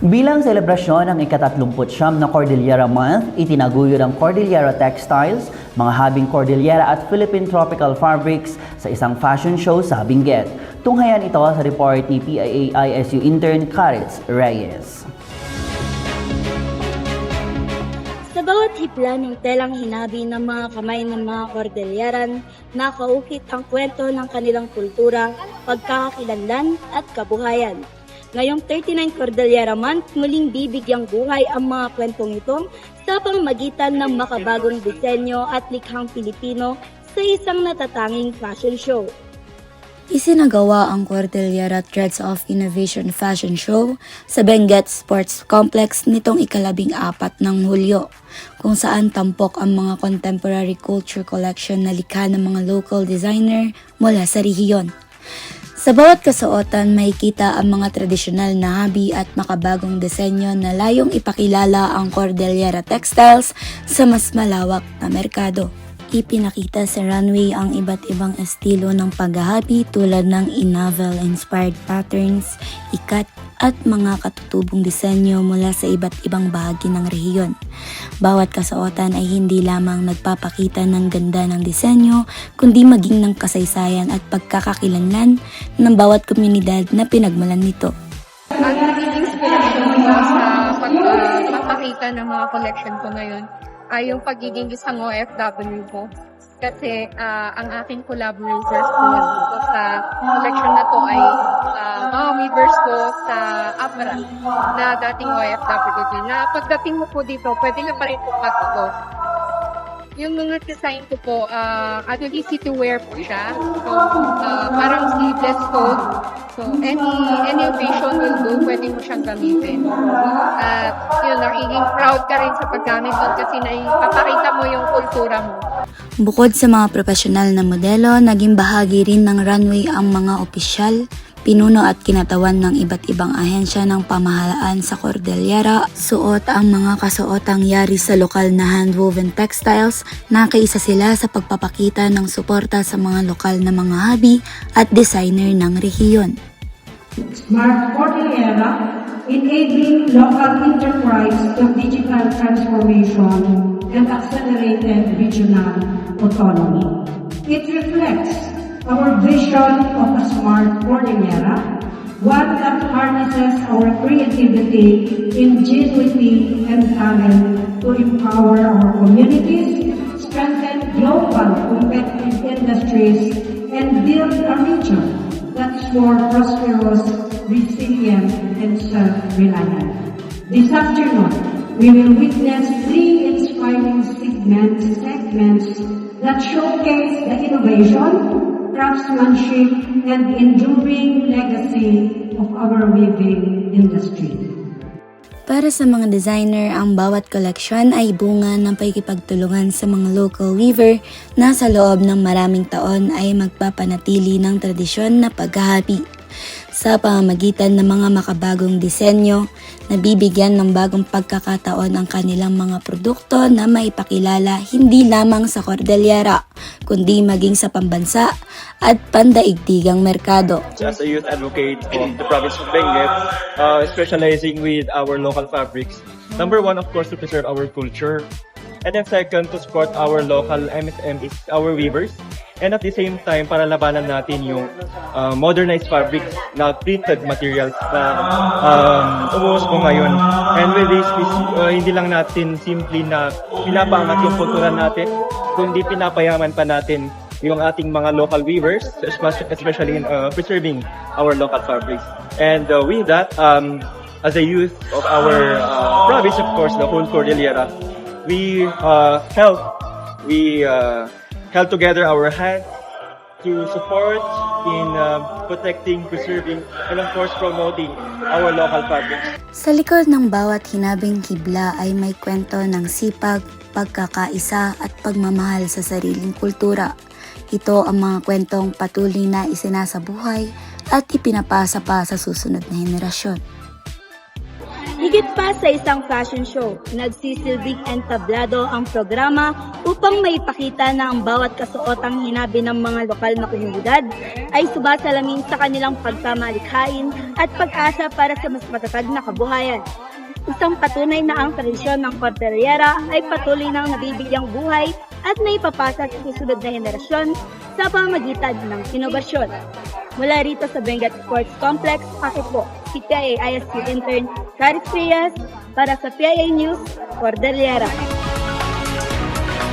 Bilang selebrasyon ng ika-39 na Cordillera Month, itinaguyod ang Cordillera Textiles, mga habing Cordillera at Philippine Tropical Fabrics sa isang fashion show sa Benguet. Tunghayan ito sa report ni PIA-ISU intern Caritz Reyes. Sa bawat hipla ng telang hinabi ng mga kamay ng mga Cordilleran, nakaukit ang kwento ng kanilang kultura, pagkakakilanlan at kabuhayan. Ngayong 39 Cordillera Month, muling bibigyang buhay ang mga kwentong ito sa pamamagitan ng makabagong disenyo at likhang Pilipino sa isang natatanging fashion show. Isinagawa ang Cordillera Threads of Innovation Fashion Show sa Benguet Sports Complex nitong ika-14 ng Hulyo, kung saan tampok ang mga contemporary culture collection na likha ng mga local designer mula sa rehiyon. Sa bawat kasuotan, makikita ang mga tradisyonal na habi at makabagong disenyo na layong ipakilala ang Cordillera Textiles sa mas malawak na merkado. Ipinakita sa runway ang iba't ibang estilo ng paghahabi tulad ng in-novel-inspired patterns, ikat at mga katutubong disenyo mula sa iba't ibang bahagi ng rehiyon. Bawat kasuotan ay hindi lamang nagpapakita ng ganda ng disenyo, kundi maging ng kasaysayan at pagkakakilanlan ng bawat komunidad na pinagmulan nito. Ang naging inspiration ko sa pagpapakita ng mga collection ko ngayon ay yung pagiging isang OFW ko. Kasi ang aking collaborators ko dito sa collection na to ay mga weavers ko sa Abra na dating OFW. Na pagdating mo po dito, pwede na pa rin po matuto. Yung mga design ko po, easy to wear po siya. So, parang sleeveless coat. So, any occasion will do, pwede mo siyang gamitin. At yun, nagiging proud ka rin sa paggamit doon kasi naipapakita mo yung kultura mo. Bukod sa mga profesional na modelo, naging bahagi rin ng runway ang mga opisyal, pinuno at kinatawan ng iba't ibang ahensya ng pamahalaan sa Cordillera. Suot ang mga kasuotang yari sa lokal na handwoven textiles na kaisa sila sa pagpapakita ng suporta sa mga lokal na mga habi at designer ng rehiyon. Smart Cordillera, enabling local enterprise to digital transformation and accelerated regional autonomy. It reflects our vision of a smart Cordillera, one that harnesses our creativity, ingenuity, and talent to empower our communities, strengthen global competitive industries, and build a region that's more prosperous, resilient, and self-reliant. This afternoon, we will witness 3 inspiring segments that showcase the innovation, craftsmanship, and enduring legacy of our weaving industry. Para sa mga designer, ang bawat koleksyon ay bunga ng pakikipagtulungan sa mga local weaver na sa loob ng maraming taon ay magpapanatili ng tradisyon na paghahabi. Sa pamamagitan ng mga makabagong disenyo, nabibigyan ng bagong pagkakataon ang kanilang mga produkto na maipakilala hindi lamang sa Cordillera, kundi maging sa pambansa at pandaigdigang merkado. As a youth advocate of the province of Benguet, specializing with our local fabrics, number one, of course, to preserve our culture. And then second, to support our local MSMEs, our weavers. And at the same time, para labanan natin yung modernized fabrics na printed materials na umuos po ngayon. And with this, hindi lang natin simply na pinapaangat yung kultura natin, kundi pinapayaman pa natin yung ating mga local weavers, especially in preserving our local fabrics. And with that, as a youth of our province, of course, the whole Cordillera, we held together our hands to support in protecting, preserving, and of course promoting our local fabrics. Sa likod ng bawat hinabing hibla ay may kwento ng sipag, pagkakaisa at pagmamahal sa sariling kultura. Ito ang mga kwentong patuloy na isinasabuhay at ipinapasa pa sa susunod na henerasyon. Higit pa sa isang fashion show, nagsisilbing entablado ang programa upang maipakita na ang bawat kasuotang hinabi ng mga lokal na komunidad ay sumasalamin sa kanilang pagkamalikhain at pag-asa para sa mas matatag na kabuhayan. Isang patunay na ang tradisyon ng Cordillera ay patuloy nang nabibigyang buhay at naipapasa sa susunod na henerasyon sa pamamagitan ng inobasyon. Mula rito sa Benguet Sports Complex, ako po, si PIA ISU intern Caris Reyes para sa PIA News, Cordillera.